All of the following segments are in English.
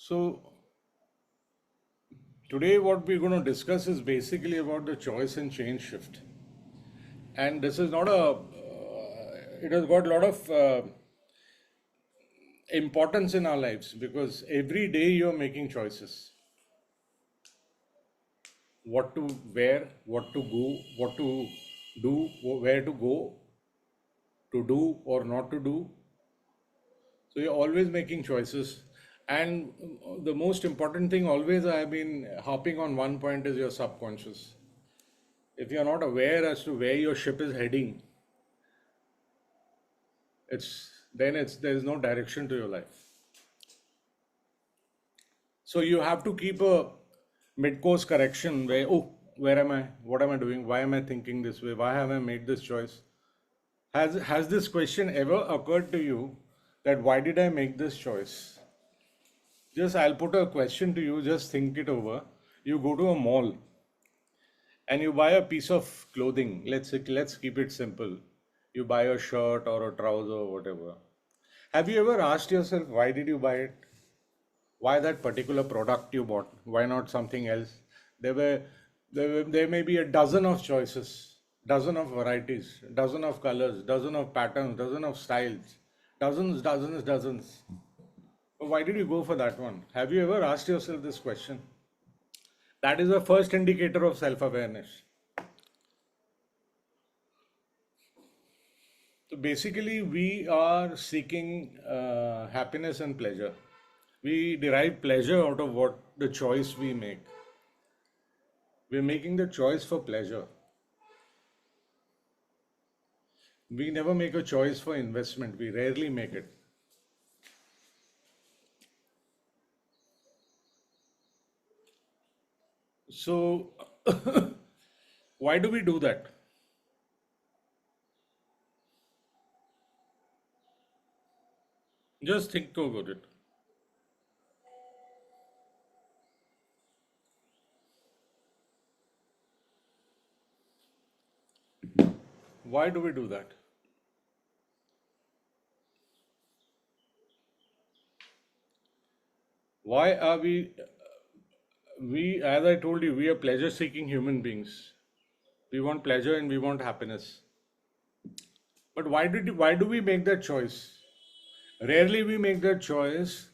So, today what we're going to discuss is basically about the choice and change shift. And this is not it has got a lot of importance in our lives because every day you're making choices. What to wear, what to go, what to do, where to go, to do or not to do. So you're always making choices. And the most important thing always I've been hopping on one point is your subconscious. If you're not aware as to where your ship is heading, it's there's no direction to your life. So you have to keep a mid-course correction where, oh, where am I? What am I doing? Why am I thinking this way? Why have I made this choice? Has this question ever occurred to you that why did I make this choice? Just I'll put a question to you, just think it over. You go to a mall and you buy a piece of clothing. Let's keep it simple. You buy a shirt or a trouser or whatever. Have you ever asked yourself why did you buy it? Why that particular product you bought? Why not something else? There were there may be a dozen of choices, dozen of varieties, dozen of colors, dozen of patterns, dozen of styles, dozens. Why did you go for that one? Have you ever asked yourself this question? That is the first indicator of self-awareness. So basically, we are seeking happiness and pleasure. We derive pleasure out of what the choice we make. We're making the choice for pleasure. We never make a choice for investment. We rarely make it. So, why do we do that? Just think about it. Why do we do that? Why are we, as I told you, we are pleasure seeking human beings. We want pleasure and we want happiness. But why do we make that choice? Rarely we make that choice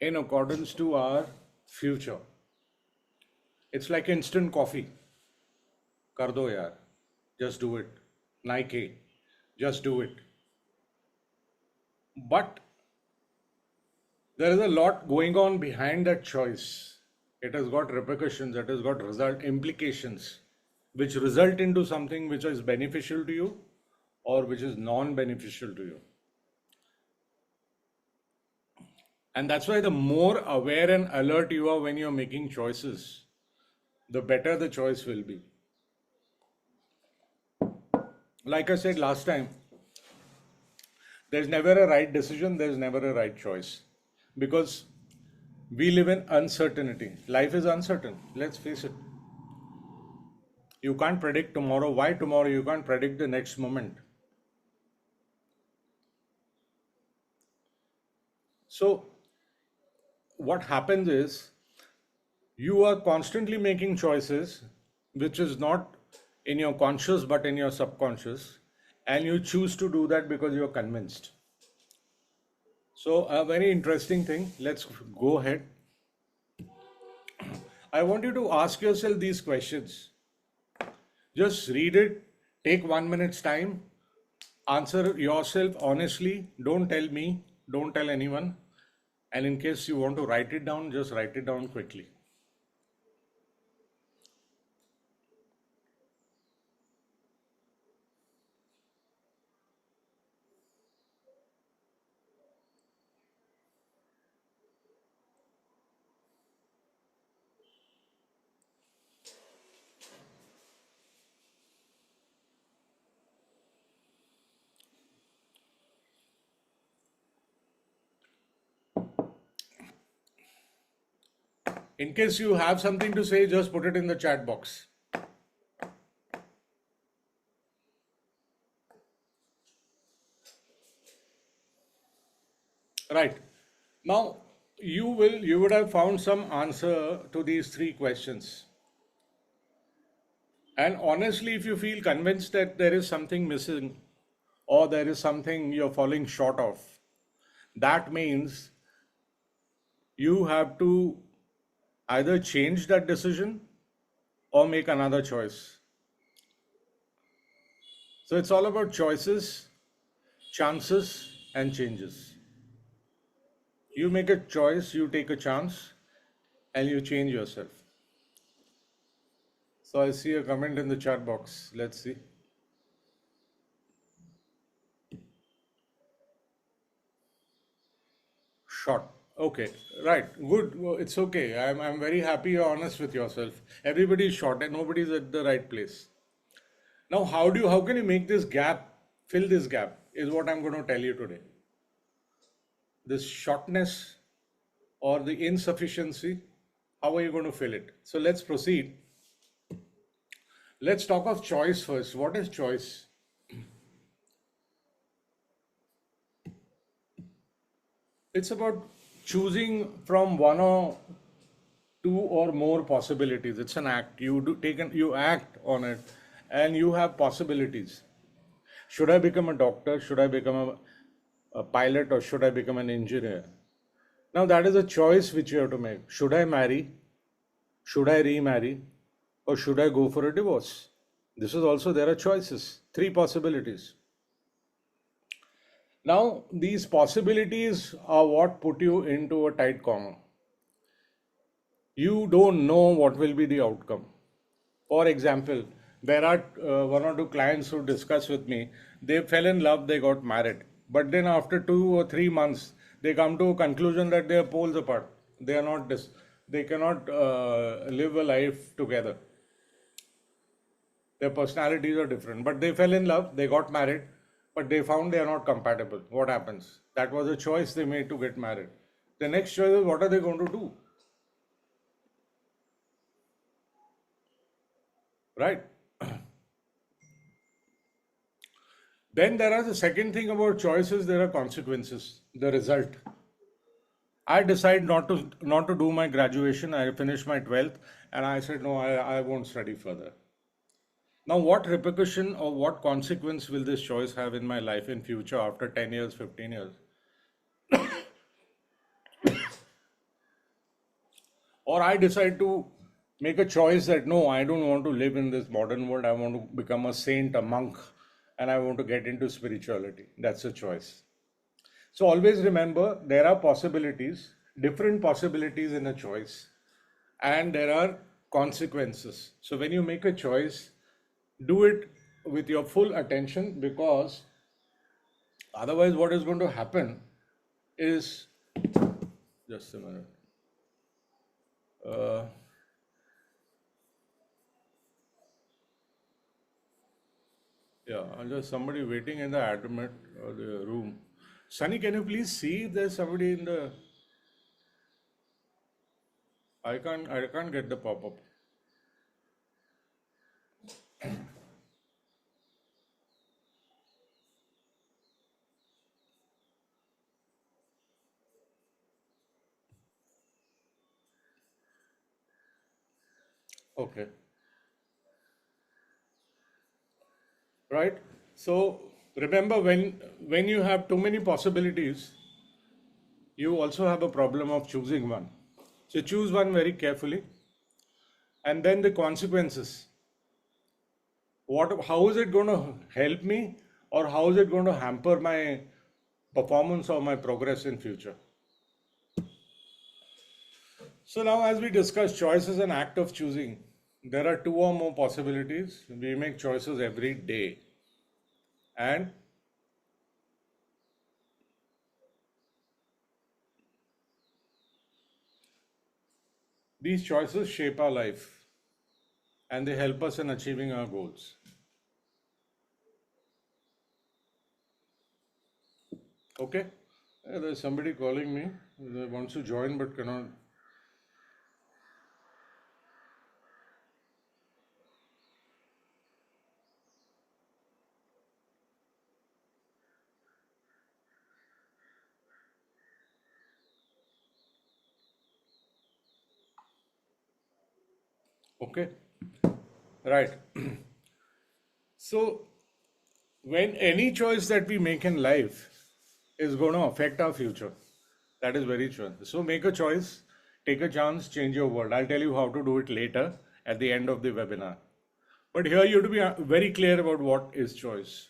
in accordance to our future. It's like instant coffee. Kar do yaar. Just do it. Nike. Just do it. But there is a lot going on behind that choice. It has got repercussions, it has got result implications, which result into something which is beneficial to you or which is non-beneficial to you. And that's why the more aware and alert you are when you're making choices, the better the choice will be. Like I said last time, there's never a right decision, there's never a right choice. Because we live in uncertainty. Life is uncertain. Let's face it. You can't predict tomorrow. Why tomorrow? You can't predict the next moment. So, what happens is you are constantly making choices which is not in your conscious but in your subconscious, and you choose to do that because you're convinced. So, a very interesting thing. Let's go ahead. I want you to ask yourself these questions. Just read it, take 1 minute's time, answer yourself honestly. Don't tell me, don't tell anyone. And in case you want to write it down, just write it down quickly. In case you have something to say, just put it in the chat box. Right. Now, you would have found some answer to these three questions. And honestly, if you feel convinced that there is something missing or there is something you're falling short of, that means you have to either change that decision or make another choice. So it's all about choices, chances, and changes. You make a choice, you take a chance, and you change yourself. So I see a comment in the chat box. Let's see. Short. Okay. Right. Good. Well, it's okay. I'm very happy you're honest with yourself. Everybody's short and nobody's at the right place. Now, how can you make this gap, fill this gap, is what I'm going to tell you today. This shortness or the insufficiency, how are you going to fill it? So let's proceed. Let's talk of choice first. What is choice? It's about choosing from one or two or more possibilities. It's an act. You act on it, and you have possibilities. Should I become a doctor? Should I become a pilot, or should I become an engineer? Now that is a choice which you have to make. Should I marry? Should I remarry? Or should I go for a divorce? This is also, there are choices, three possibilities. Now, these possibilities are what put you into a tight corner. You don't know what will be the outcome. For example, there are one or two clients who discuss with me, they fell in love, they got married. But then after 2 or 3 months, they come to a conclusion that they are poles apart. They are not, they cannot live a life together. Their personalities are different. But they fell in love, they got married, but they found they are not compatible. What happens? That was a choice they made to get married. The next choice is, what are they going to do? Right? Then there are the second thing about choices, there are consequences, the result. I decide not to do my graduation. I finished my 12th and I said, no, I won't study further. Now, what repercussion or what consequence will this choice have in my life in future after 10 years, 15 years? Or I decide to make a choice that no, I don't want to live in this modern world. I want to become a saint, a monk, and I want to get into spirituality. That's a choice. So always remember, there are possibilities, different possibilities in a choice, and there are consequences. So when you make a choice, do it with your full attention, because otherwise, what is going to happen is, just a minute. Uh, yeah, there's somebody waiting in the admit the room. Sunny, can you please see if there's somebody in the? I can't get the pop up. Okay, right. So remember, when you have too many possibilities, you also have a problem of choosing one. So choose one very carefully, and then the consequences. How is it going to help me, or how is it going to hamper my performance or my progress in future? So now, as we discuss choice is an act of choosing, there are two or more possibilities. We make choices every day, and these choices shape our life and they help us in achieving our goals. Okay? There's somebody calling me. They wants to join but cannot. Okay, right. So, when any choice that we make in life is going to affect our future, that is very true. So, make a choice, take a chance, change your world. I'll tell you how to do it later at the end of the webinar. But here you have to be very clear about what is choice.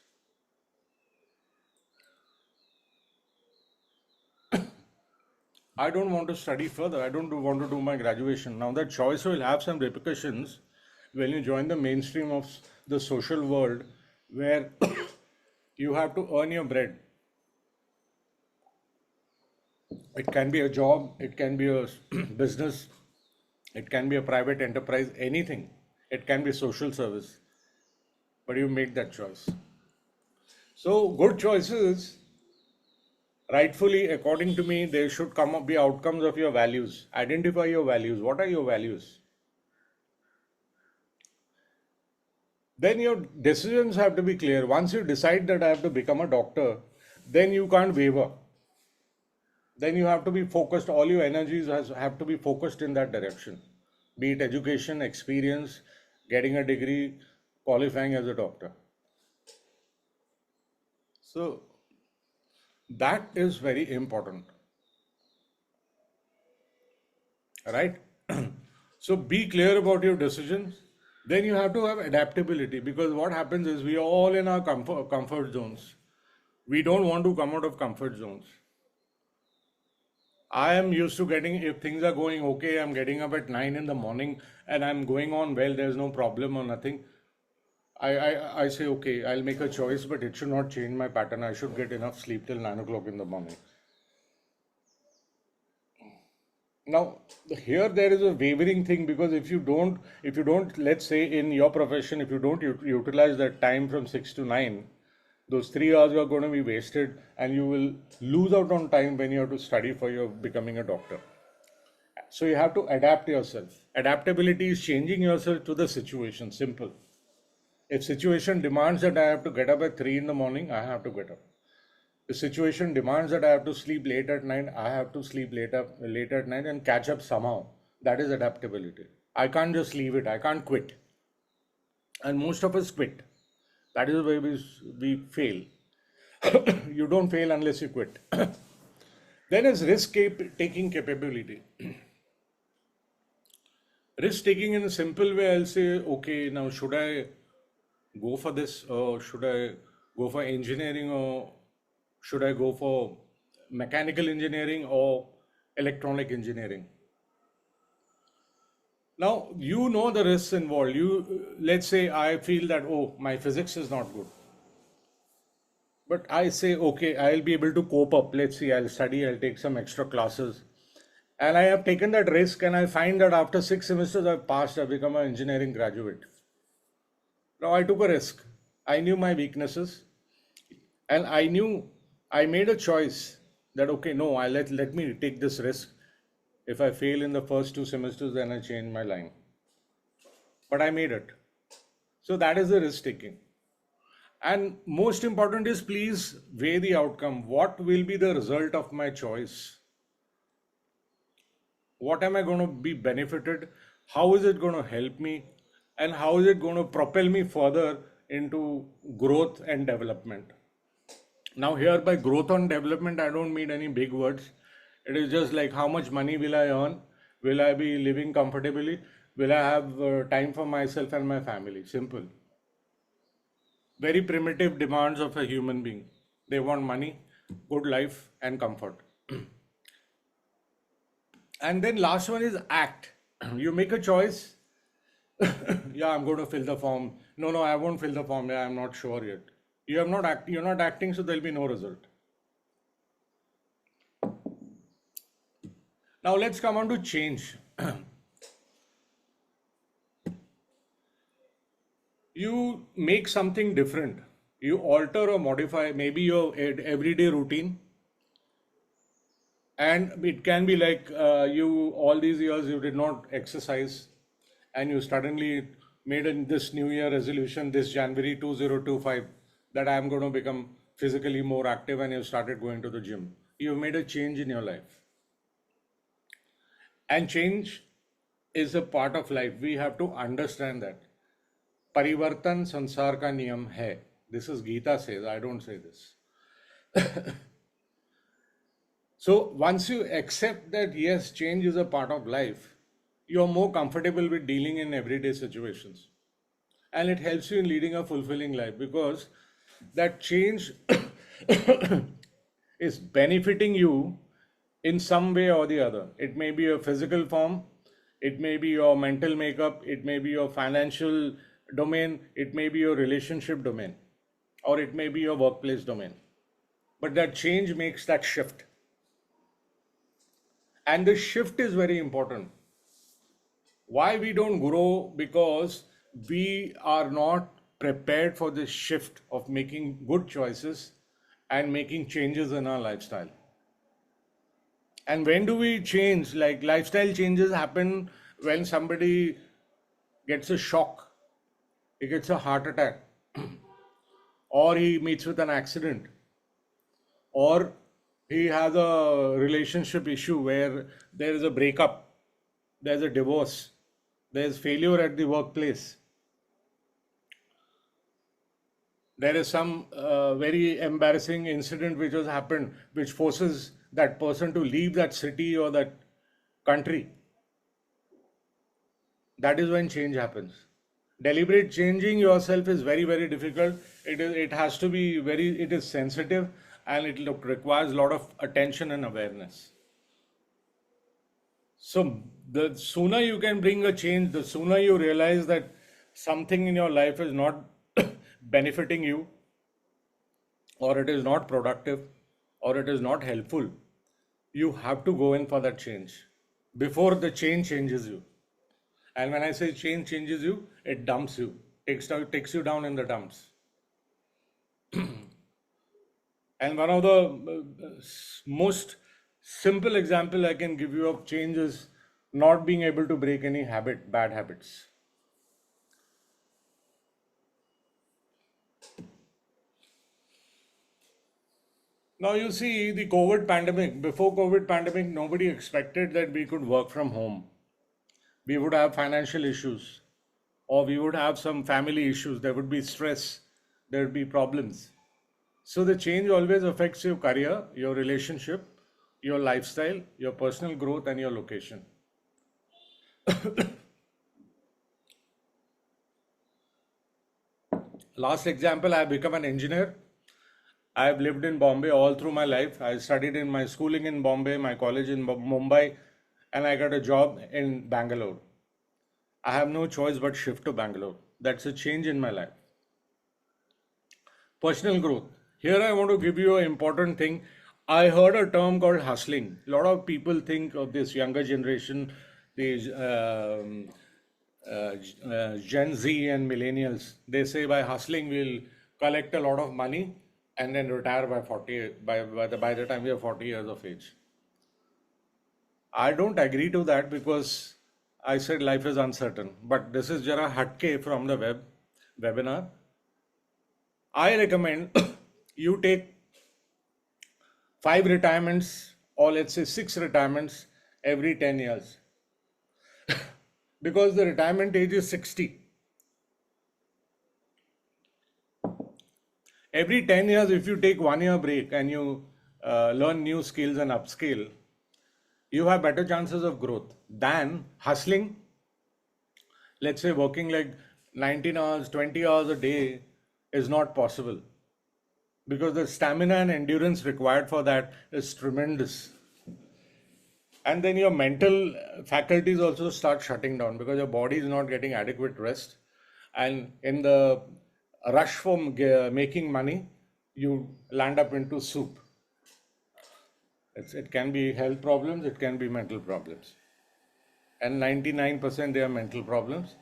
I don't want to study further. I don't want to do my graduation. Now, that choice will have some repercussions when you join the mainstream of the social world where you have to earn your bread. It can be a job, it can be a business, it can be a private enterprise, anything. It can be social service, but you make that choice. So, good choices, rightfully, according to me, they should come up be outcomes of your values. Identify your values. What are your values? Then your decisions have to be clear. Once you decide that I have to become a doctor, then you can't waver. Then you have to be focused. All your energies have to be focused in that direction. Be it education, experience, getting a degree, qualifying as a doctor. So that is very important, right? So be clear about your decisions. Then you have to have adaptability because what happens is we are all in our comfort zones. We don't want to come out of comfort zones. I am used to getting, if things are going okay, I'm getting up at 9 in the morning and I'm going on well, there's no problem or nothing. I say, okay, I'll make a choice, but it should not change my pattern. I should get enough sleep till 9 o'clock in the morning. Now, here there is a wavering thing because if you don't, let's say in your profession, if you don't utilize that time from 6 to 9, those 3 hours are going to be wasted and you will lose out on time when you have to study for your becoming a doctor. So you have to adapt yourself. Adaptability is changing yourself to the situation. Simple. If situation demands that I have to get up at 3 in the morning, I have to get up. The situation demands that I have to sleep late at night, I have to sleep late at night and catch up somehow. That is adaptability. I can't just leave it. I can't quit. And most of us quit. That is where we fail. You don't fail unless you quit. Then is risk taking capability. Risk taking in a simple way, I'll say, okay, now should I go for this or should I go for engineering or should I go for mechanical engineering or electronic engineering? Now you know the risks involved. Let's say I feel that oh my physics is not good, but I say okay I'll be able to cope up. Let's see, I'll study, I'll take some extra classes, and I have taken that risk, and I find that after 6 semesters I've passed, I've become an engineering graduate. Now I took a risk. I knew my weaknesses, and I knew I made a choice that okay, no, I let me take this risk. If I fail in the first 2 semesters, then I change my line. But I made it. So that is the risk taking. And most important is please weigh the outcome. What will be the result of my choice? What am I going to be benefited? How is it going to help me? And how is it going to propel me further into growth and development? Now, here by growth and development, I don't mean any big words. It is just like how much money will I earn? Will I be living comfortably? Will I have time for myself and my family? Simple. Very primitive demands of a human being. They want money, good life, and comfort. And then last one is act. You make a choice. Yeah, I'm going to fill the form. No, no, I won't fill the form. Yeah, I'm not sure yet. You're not acting, so there'll be no result. Now let's come on to change. You make something different. You alter or modify maybe your everyday routine, and it can be like you all these years you did not exercise, and you suddenly made in this New Year resolution this January 2025 that I am going to become physically more active, and you started going to the gym. You've made a change in your life, and change is a part of life. We have to understand that. Parivartan sansar ka niyam hai. This is Gita says, I don't say this. So once you accept that yes, change is a part of life, you're more comfortable with dealing in everyday situations. And it helps you in leading a fulfilling life because that change is benefiting you in some way or the other. It may be a physical form, it may be your mental makeup, it may be your financial domain, it may be your relationship domain, or it may be your workplace domain. But that change makes that shift. And the shift is very important. Why we don't grow? Because we are not prepared for this shift of making good choices and making changes in our lifestyle. And when do we change? Like lifestyle changes happen when somebody gets a shock, he gets a heart attack, or he meets with an accident, or he has a relationship issue where there is a breakup, there's a divorce, there's failure at the workplace, there is some very embarrassing incident which has happened, which forces that person to leave that city or that country. That is when change happens. Deliberate changing yourself is very, very difficult. It has to be very, it is sensitive, and requires a lot of attention and awareness. So the sooner you can bring a change, the sooner you realize that something in your life is not benefiting you, or it is not productive, or it is not helpful, you have to go in for that change before the change changes you. And when I say change changes you, it dumps you, takes you down in the dumps. And one of the most simple example I can give you of change is not being able to break any bad habits. Now you see the COVID pandemic, before COVID pandemic, nobody expected that we could work from home. We would have financial issues, or we would have some family issues, there would be stress, there would be problems. So the change always affects your career, your relationship, your lifestyle, your personal growth, and your location. Last example, I have become an engineer. I have lived in Bombay all through my life. I studied in my schooling in Bombay, my college in Mumbai, and I got a job in Bangalore. I have no choice but shift to Bangalore. That's a change in my life. Personal growth. Here I want to give you an important thing. I heard a term called hustling. A lot of people think of this younger generation, these Gen Z and millennials. They say by hustling we'll collect a lot of money and then retire by 40 by the time we are 40 years of age. I don't agree to that because I said life is uncertain. But this is Jara Hatke from the webinar. I recommend you take 5 retirements, or let's say 6 retirements every 10 years, because the retirement age is 60. Every 10 years, if you take 1 year break and you learn new skills and upskill, you have better chances of growth than hustling. Let's say working like 19 hours, 20 hours a day is not possible because the stamina and endurance required for that is tremendous. And then your mental faculties also start shutting down because your body is not getting adequate rest. And in the rush for making money, you land up into soup. It can be health problems, it can be mental problems. And 99% they are mental problems,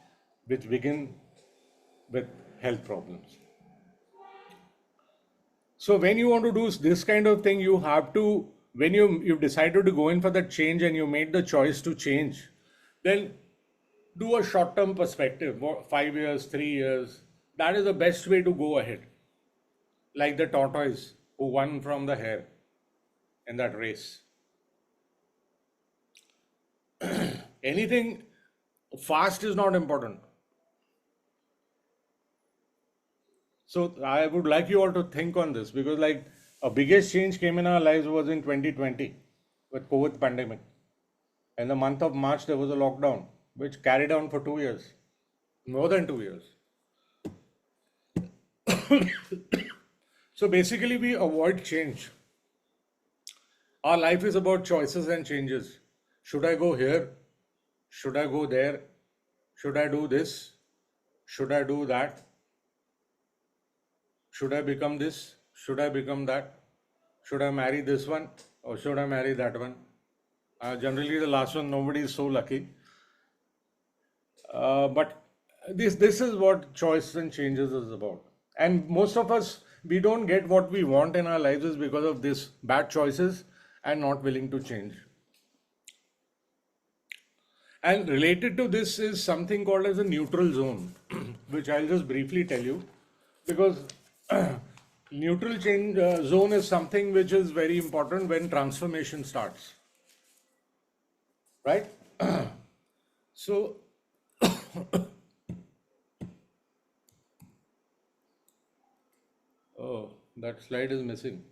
which begin with health problems. So when you want to do this kind of thing, you have to, when you've decided to go in for that change and you made the choice to change, then do a short-term perspective, 5 years, 3 years. That is the best way to go ahead. Like the tortoise who won from the hare in that race. Anything Fast is not important. So I would like you all to think on this, because like a biggest change came in our lives was in 2020 with COVID pandemic. In the month of March, there was a lockdown, which carried on for 2 years, more than 2 years. So basically, we avoid change. Our life is about choices and changes. Should I go here? Should I go there? Should I do this? Should I do that? Should I become this? Should I become that? Should I marry this one or should I marry that one? Generally, the last one, nobody is so lucky. But this is what choice and changes is about. And most of us, we don't get what we want in our lives is because of this bad choices and not willing to change. And related to this is something called as a neutral zone, which I'll just briefly tell you, because neutral change zone is something which is very important when transformation starts, right? So, oh, that slide is missing.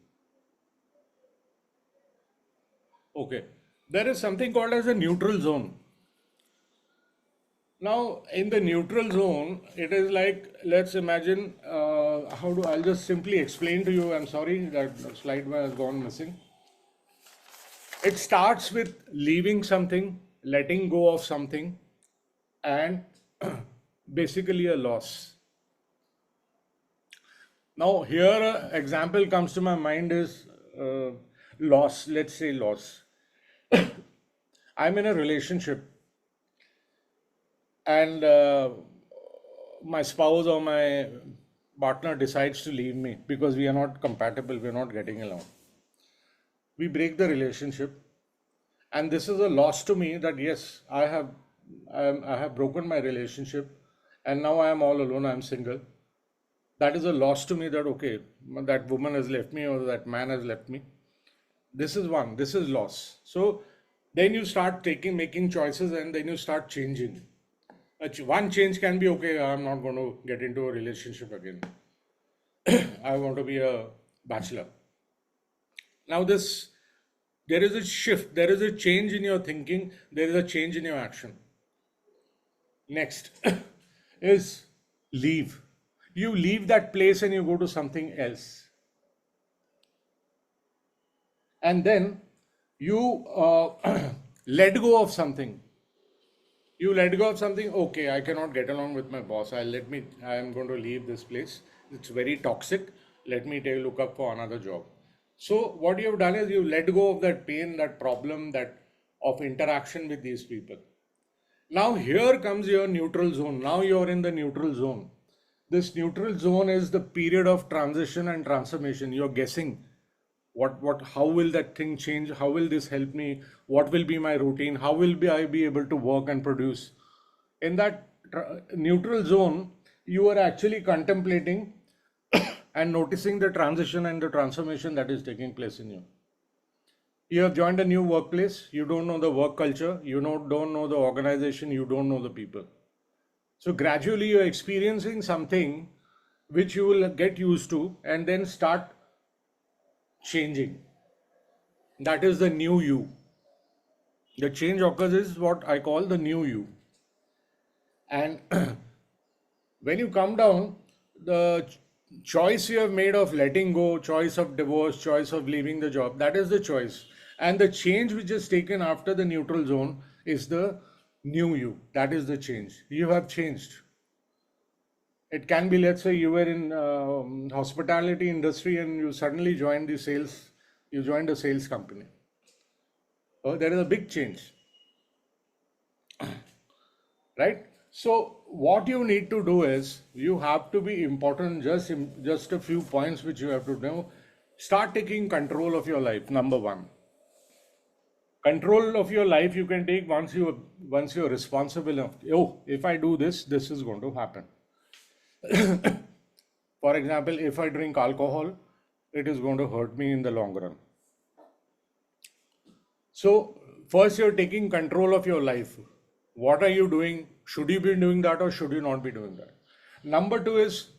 Okay, there is something called as a neutral zone. Now, in the neutral zone, it is like, let's imagine, I'll just simply explain to you. I'm sorry that the slide has gone missing. It starts with leaving something, letting go of something, and basically a loss. Now, here, an example comes to my mind is loss. Let's say loss. I'm in a relationship, and my spouse or my partner decides to leave me because we are not compatible, we're not getting along. We break the relationship, and this is a loss to me that yes, I have broken my relationship, and now I am all alone. I'm single. That is a loss to me that okay, that woman has left me or that man has left me. This is one. This is loss. So then you start making choices, and then you start changing. One change can be okay, I'm not going to get into a relationship again. I want to be a bachelor. Now, there is a shift, there is a change in your thinking, there is a change in your action. Next is leave. You leave that place and you go to something else. And then you let go of something. You let go of something, okay, I cannot get along with my boss. I am going to leave this place. It's very toxic. Let me take a look up for another job. So what you have done is you let go of that pain, that problem, that of interaction with these people. Now here comes your neutral zone. Now you're in the neutral zone. This neutral zone is the period of transition and transformation. You're guessing how will that thing change? How will this help me? What will be my routine? How will I be able to work and produce? In that neutral zone, you are actually contemplating and noticing the transition and the transformation that is taking place in you. You have joined a new workplace, you don't know the work culture, you don't know the organization, you don't know the people. So gradually you're experiencing something which you will get used to and then start changing. That is the new you. The change occurs is what I call the new you. And when you come down, the choice you have made of letting go, choice of divorce, choice of leaving the job, that is the choice. And the change which is taken after the neutral zone is the new you. That is the change. You have changed. It can be, let's say, you were in hospitality industry and you suddenly joined the sales. You joined a sales company. Oh, there is a big change, right? So what you need to do is you have to be important. Just a few points which you have to know. Start taking control of your life. Number one, control of your life you can take once you're responsible enough. Oh, if I do this, this is going to happen. For example, if I drink alcohol, it is going to hurt me in the long run. So first you're taking control of your life. What are you doing? Should you be doing that or should you not be doing that? Number two is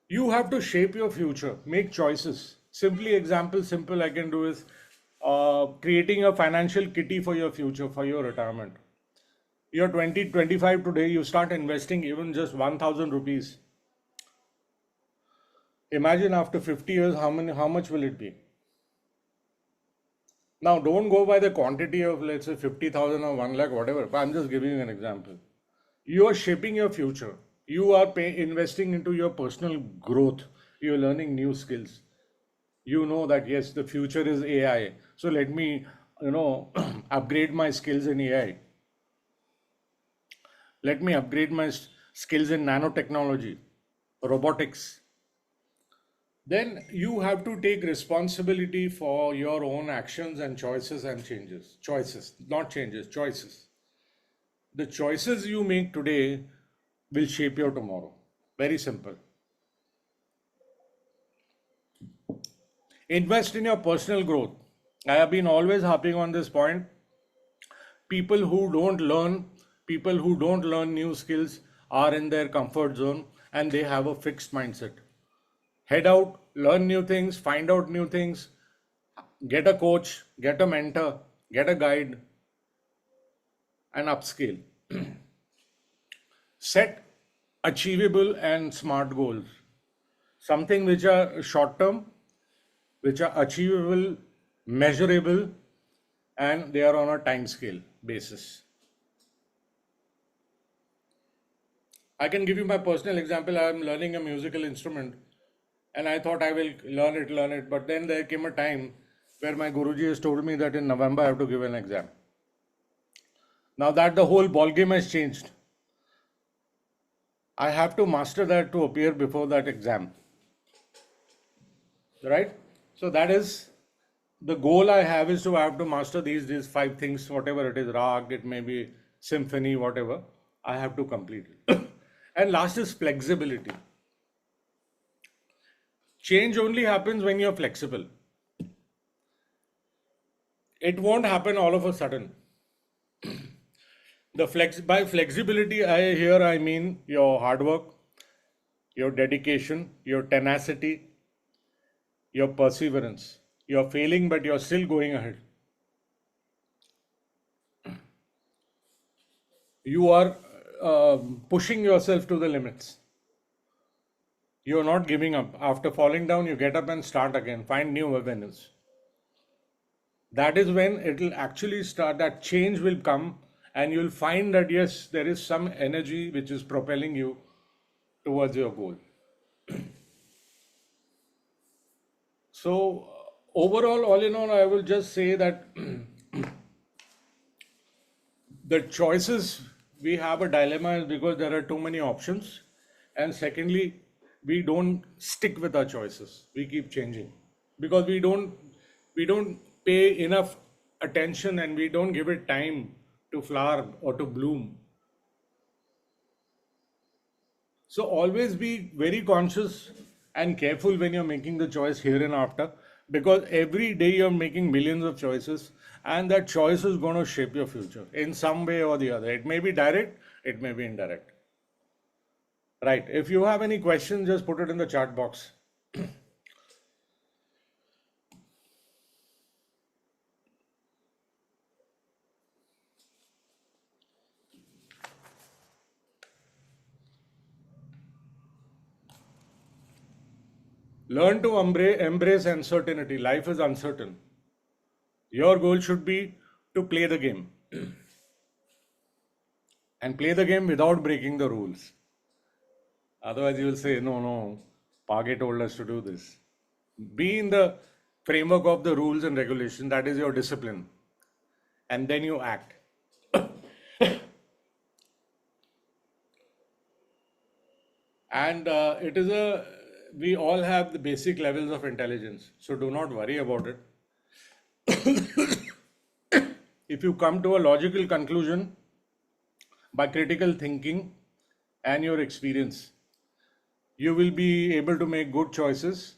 you have to shape your future, make choices. Simply example, simple I can do is creating a financial kitty for your future, for your retirement. You're 20, 25 today, you start investing even just 1000 rupees. Imagine after 50 years, how much will it be? Now, don't go by the quantity of, let's say, 50,000 or 1 lakh, whatever, but I'm just giving you an example. You are shaping your future. You are investing into your personal growth. You're learning new skills. You know that, yes, the future is AI. So let me, upgrade my skills in AI. Let me upgrade my skills in nanotechnology, robotics. Then you have to take responsibility for your own actions and choices and changes. Choices, not changes, choices. The choices you make today will shape your tomorrow. Very simple. Invest in your personal growth. I have been always harping on this point. People who don't learn, people who don't learn new skills are in their comfort zone and they have a fixed mindset. Head out, learn new things, find out new things, get a coach, get a mentor, get a guide, and upscale. Set achievable and smart goals. Something which are short term, which are achievable, measurable, and they are on a time scale basis. I can give you my personal example. I am learning a musical instrument and I thought I will learn it. But then there came a time where my Guruji has told me that in November I have to give an exam. Now that the whole ball game has changed, I have to master that to appear before that exam. Right? So that is the goal I have, is to have to master these five things, whatever it is, rag, it may be symphony, whatever. I have to complete it. And last is flexibility. Change only happens when you're flexible. It won't happen all of a sudden. By flexibility, I mean your hard work, your dedication, your tenacity, your perseverance. You're failing, but you're still going ahead. You are pushing yourself to the limits. You're not giving up. After falling down, you get up and start again, find new avenues. That is when it will actually start, that change will come, and you'll find that yes, there is some energy which is propelling you towards your goal. So, overall, all in all, I will just say that the choices, we have a dilemma is because there are too many options. And secondly, we don't stick with our choices. We keep changing because we don't pay enough attention and we don't give it time to flower or to bloom. So always be very conscious and careful when you're making the choice here and after, because every day you're making millions of choices and that choice is going to shape your future in some way or the other. It may be direct, it may be indirect. Right. If you have any questions, just put it in the chat box. Learn to embrace uncertainty. Life is uncertain. Your goal should be to play the game and play the game without breaking the rules. Otherwise, you will say, no, no, Page told us to do this. Be in the framework of the rules and regulation. That is your discipline. And then you act. And we all have the basic levels of intelligence. So do not worry about it. If you come to a logical conclusion by critical thinking and your experience, you will be able to make good choices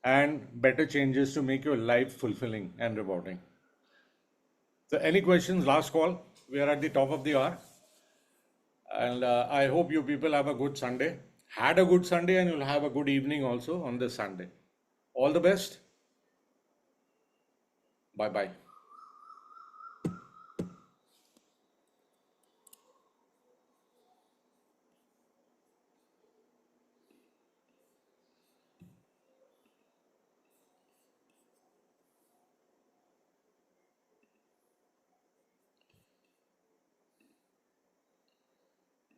and better changes to make your life fulfilling and rewarding. So, any questions? Last call. We are at the top of the hour. And I hope you people have a good Sunday. Had a good Sunday, and you'll have a good evening also on this Sunday. All the best. Bye bye.